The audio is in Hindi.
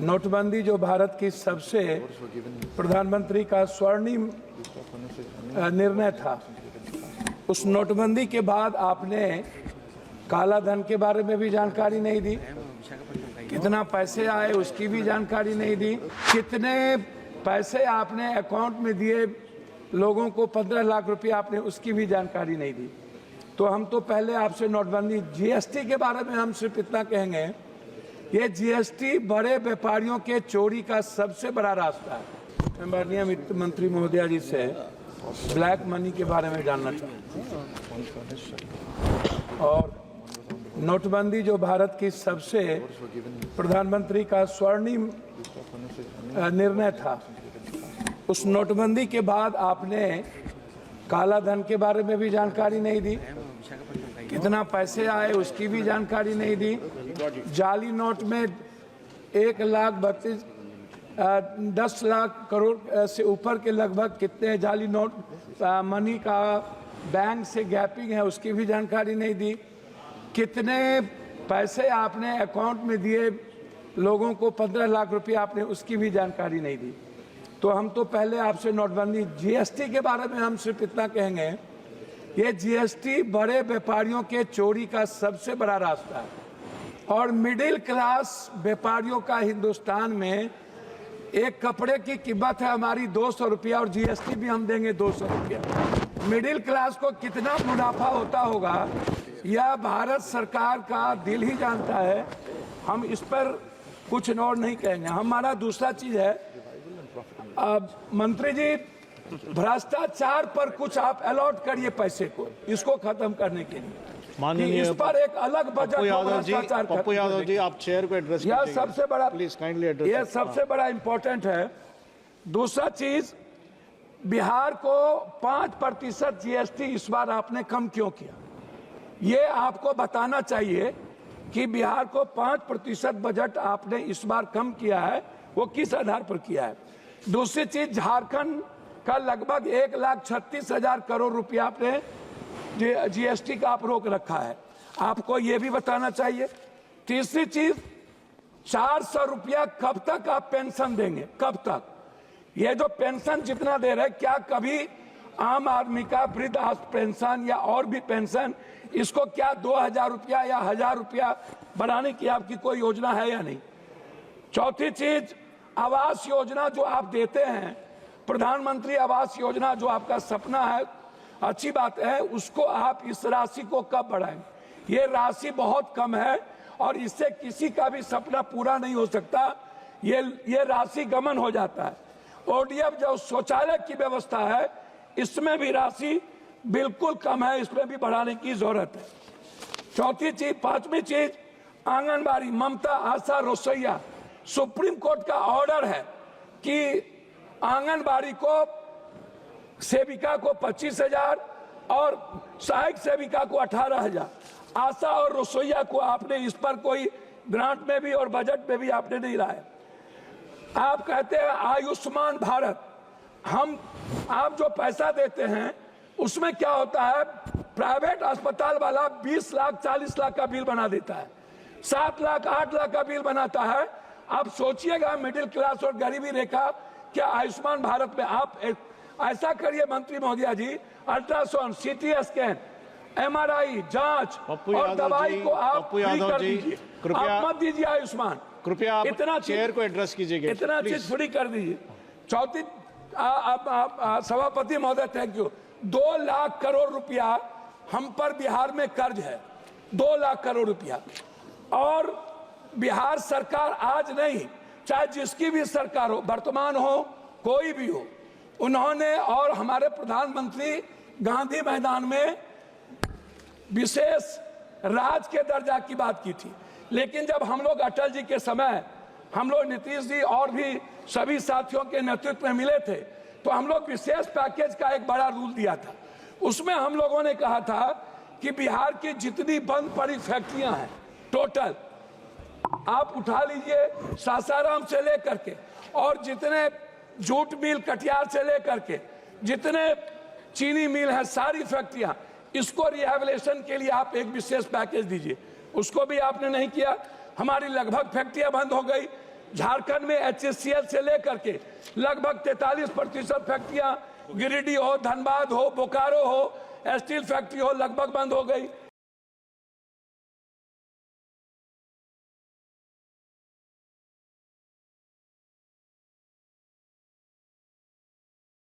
नोटबंदी जो भारत की सबसे प्रधानमंत्री का स्वर्णिम निर्णय था, उस नोटबंदी के बाद आपने काला धन के बारे में भी जानकारी नहीं दी, कितना पैसे आए उसकी भी जानकारी नहीं दी, कितने पैसे आपने अकाउंट में दिए लोगों को 15 लाख रुपया आपने उसकी भी जानकारी नहीं दी। तो हम तो पहले आपसे नोटबंदी जीएसटी के बारे में हम सिर्फ इतना कहेंगे, ये जीएसटी बड़े व्यापारियों के चोरी का सबसे बड़ा रास्ता है। मैं माननीय वित्त मंत्री महोदया जी से ब्लैक मनी के बारे में जानना चाहता हूँ। और नोटबंदी जो भारत की सबसे प्रधानमंत्री का स्वर्णिम निर्णय था, उस नोटबंदी के बाद आपने काला धन के बारे में भी जानकारी नहीं दी, कितना पैसे आए उसकी भी जानकारी नहीं दी, जाली नोट में 10 लाख करोड़ से ऊपर के लगभग कितने जाली नोट मनी का बैंक से गैपिंग है उसकी भी जानकारी नहीं दी, कितने पैसे आपने अकाउंट में दिए लोगों को 15 लाख रुपया आपने उसकी भी जानकारी नहीं दी। तो हम तो पहले आपसे नोटबंदी जीएसटी के बारे में हम सिर्फ इतना कहेंगे, ये जीएसटी बड़े व्यापारियों के चोरी का सबसे बड़ा रास्ता है। और मिडिल क्लास व्यापारियों का हिंदुस्तान में एक कपड़े की कीमत है हमारी 200 रुपया और जीएसटी भी हम देंगे 200 रुपया। मिडिल क्लास को कितना मुनाफा होता होगा यह भारत सरकार का दिल ही जानता है। हम इस पर कुछ और नहीं कहेंगे। हमारा दूसरा चीज है, मंत्री जी भ्रष्टाचार पर कुछ आप अलॉट करिए पैसे को, इसको खत्म करने के लिए माननीय इस पर एक अलग बजट पप्पू यादव जी आप चेयर को एड्रेस यह सबसे बड़ा प्लीज काइंडली एड्रेस, यह सबसे बड़ा इंपॉर्टेंट है। दूसरा चीज, बिहार को 5% जीएसटी इस बार आपने कम क्यों किया, ये आपको बताना चाहिए कि बिहार को 5% बजट आपने इस बार कम किया है, वो किस आधार पर किया है। दूसरी चीज, झारखंड का लगभग 1,36,000 करोड़ रुपया आपने जीएसटी का आप रोक रखा है, आपको ये भी बताना चाहिए। तीसरी चीज, 400 रुपया कब तक आप पेंशन देंगे, कब तक? ये जो पेंशन जितना दे रहे, क्या कभी आम आदमी का वृद्ध पेंशन या और भी पेंशन, इसको क्या 2,000 रुपया या 1,000 रुपया बढ़ाने की आपकी कोई योजना है या नहीं? चौथी चीज, आवास योजना जो आप देते हैं, प्रधानमंत्री आवास योजना जो आपका सपना है, अच्छी बात है, उसको आप इस राशि को कब बढ़ाएंगे? ये राशि बहुत कम है और इससे किसी का भी सपना पूरा नहीं हो सकता, ये राशि गमन हो जाता है। ओडीएफ जो शौचालय की व्यवस्था है, इसमें भी राशि बिल्कुल कम है, इसमें भी बढ़ाने की जरूरत है। चौथी चीज, पांचवी चीज, आंगनबाड़ी, ममता आशा रसोईया, सुप्रीम कोर्ट का ऑर्डर है कि आंगनबाड़ी को सेविका को 25,000 और सहायक सेविका को 18,000, आशा और रसोईया को आपने इस पर कोई ग्रांट में भी और बजट में भी आपने नहीं लाया। आप कहते हैं आयुष्मान भारत, आप जो पैसा देते हैं उसमें क्या होता है, प्राइवेट अस्पताल वाला 20 लाख 40 लाख का बिल बना देता है, 7 लाख 8 लाख का बिल बनाता है। आप सोचिएगा मिडिल क्लास और गरीबी रेखा, क्या आयुष्मान भारत में आप ऐसा करिए मंत्री महोदया जी, अल्ट्रासाउंड, सीटी स्कैन, एमआरआई जांच और दवाई को आप फ्री कर दीजिए, आप मत दीजिए आयुष्मान, कृपया इतना चेयर को एड्रेस कीजिए, इतना चीज फ्री कर दीजिए। चौथी, सभापति महोदय थैंक यू, 2 लाख करोड़ रुपया हम पर बिहार में कर्ज है, 2 लाख करोड़ रुपया। और बिहार सरकार आज नहीं, चाहे जिसकी भी सरकार हो, वर्तमान हो कोई भी हो, उन्होंने और हमारे प्रधानमंत्री गांधी मैदान में विशेष राज के दर्जा की बात की थी। लेकिन जब हम लोग अटल जी के समय, हम लोग नीतीश जी और भी सभी साथियों के नेतृत्व में मिले थे, तो हम लोग विशेष पैकेज का एक बड़ा रूल दिया था। उसमें हम लोगों ने कहा था कि बिहार की जितनी बंद पड़ी फैक्ट्रियां हैं टोटल आप उठा लीजिए, सासाराम से लेकर के और जितने जूट मिल कटिहार से लेकर के जितने चीनी मिल है, सारी फैक्ट्रियां, इसको रिहेबिलिटेशन के लिए आप एक विशेष पैकेज दीजिए। उसको भी आपने नहीं किया। हमारी लगभग फैक्ट्रियां बंद हो गई, झारखंड में HCL से लेकर के लगभग 43% फैक्ट्रियां गिरिडीह हो, धनबाद हो, बोकारो हो, स्टील फैक्ट्री हो, लगभग बंद हो गई।